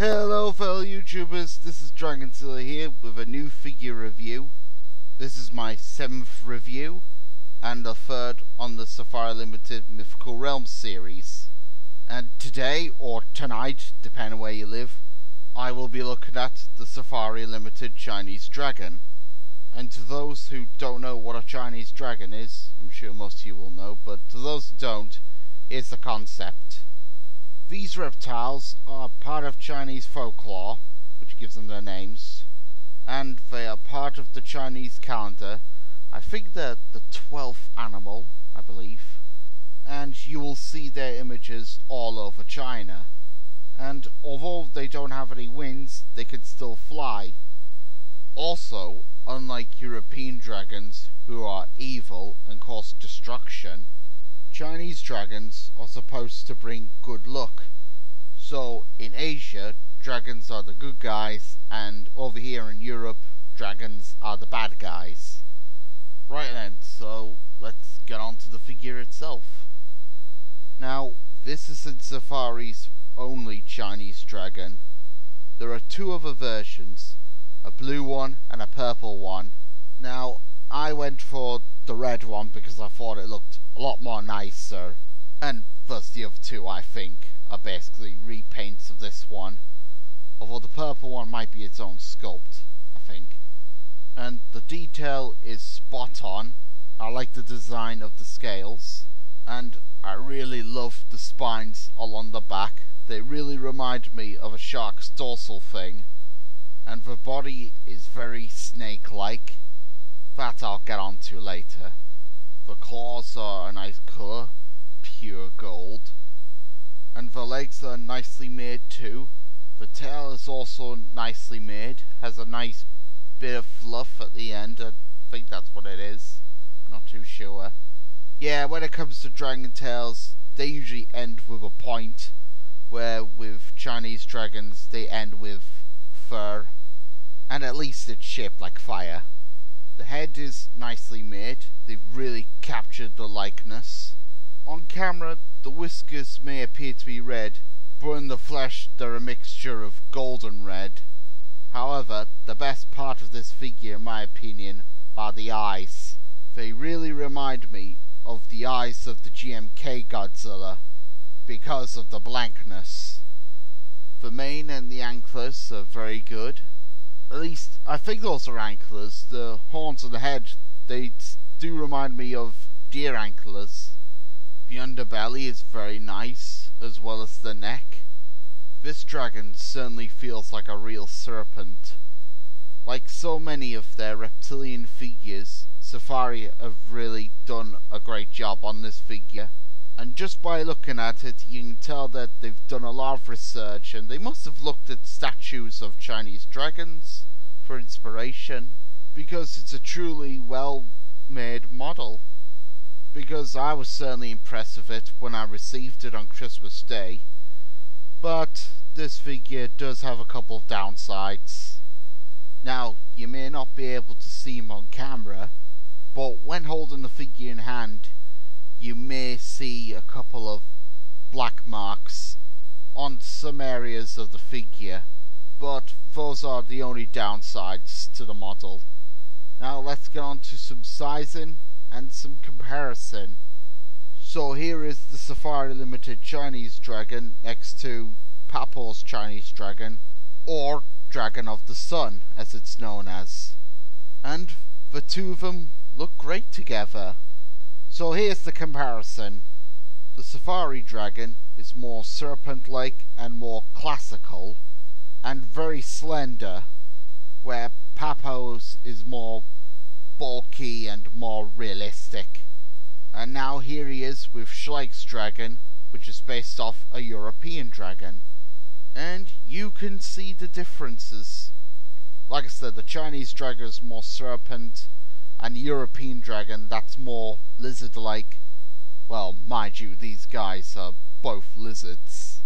Hello fellow YouTubers, this is Dragonzilla here with a new figure review. This is my 7th review and the 3rd on the Safari Ltd Mythical Realms series. And today, or tonight, depending where you live, I will be looking at the Safari Ltd Chinese Dragon. And to those who don't know what a Chinese dragon is, I'm sure most of you will know, but to those who don't, here's the concept. These reptiles are part of Chinese folklore, which gives them their names, and they are part of the Chinese calendar. I think they're the 12th animal, I believe, and you will see their images all over China. And although they don't have any wings, they can still fly. Also, unlike European dragons, who are evil and cause destruction, Chinese dragons are supposed to bring good luck. So in Asia, dragons are the good guys, and over here in Europe, dragons are the bad guys. Right then, so let's get on to the figure itself. Now, this isn't Safari's only Chinese dragon. There are two other versions, a blue one and a purple one. Now, I went for the red one because I thought it looked a lot more nicer, and thus the other two, I think, are basically repaints of this one, although the purple one might be its own sculpt, I think. And the detail is spot on. I like the design of the scales, and I really love the spines along the back. They really remind me of a shark's dorsal thing, and the body is very snake-like. That I'll get on to later. The claws are a nice colour, pure gold, and the legs are nicely made too. The tail is also nicely made, has a nice bit of fluff at the end. I think that's what it is, not too sure. Yeah, when it comes to dragon tails, they usually end with a point, where with Chinese dragons they end with fur, and at least it's shaped like fire. The head is nicely made. They've really captured the likeness. On camera, the whiskers may appear to be red, but in the flesh they're a mixture of gold and red. However, the best part of this figure, in my opinion, are the eyes. They really remind me of the eyes of the GMK Godzilla, because of the blankness. The mane and the antlers are very good. At least, I think those are antlers. The horns on the head, they do remind me of deer antlers. The underbelly is very nice, as well as the neck. This dragon certainly feels like a real serpent. Like so many of their reptilian figures, Safari have really done a great job on this figure. And just by looking at it, you can tell that they've done a lot of research, and they must have looked at statues of Chinese dragons for inspiration, because it's a truly well-made model. Because I was certainly impressed with it when I received it on Christmas Day. But this figure does have a couple of downsides. Now, you may not be able to see him on camera, but when holding the figure in hand, you may see a couple of black marks on some areas of the figure, but those are the only downsides to the model. Now let's get on to some sizing and some comparison. So here is the Safari Ltd Chinese Dragon next to Papo's Chinese Dragon, or Dragon of the Sun as it's known as. And the two of them look great together. So here's the comparison. The Safari Dragon is more serpent-like and more classical, and very slender, where Papo's is more bulky and more realistic. And now here he is with Schleik's dragon, which is based off a European dragon. And you can see the differences. Like I said, the Chinese dragon is more serpent, and the European dragon, that's more lizard-like. Well, mind you, these guys are both lizards.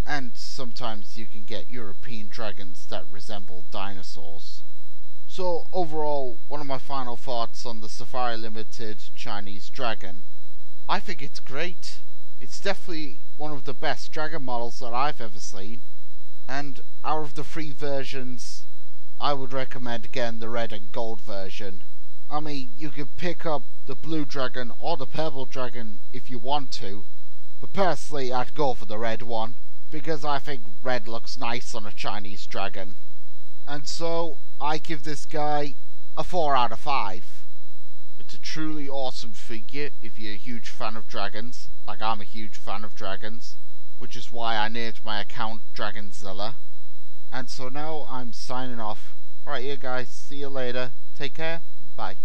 And sometimes you can get European dragons that resemble dinosaurs. So overall, one of my final thoughts on the Safari Ltd Chinese Dragon. I think it's great. It's definitely one of the best dragon models that I've ever seen. And out of the 3 versions, I would recommend again the red and gold version. I mean, you could pick up the blue dragon or the purple dragon if you want to, but personally I'd go for the red one, because I think red looks nice on a Chinese dragon. And so, I give this guy a 4 out of 5. It's a truly awesome figure if you're a huge fan of dragons, like I'm a huge fan of dragons, which is why I named my account Dragonzilla. And so now I'm signing off. Alright, yeah guys, see you later. Take care. Bye.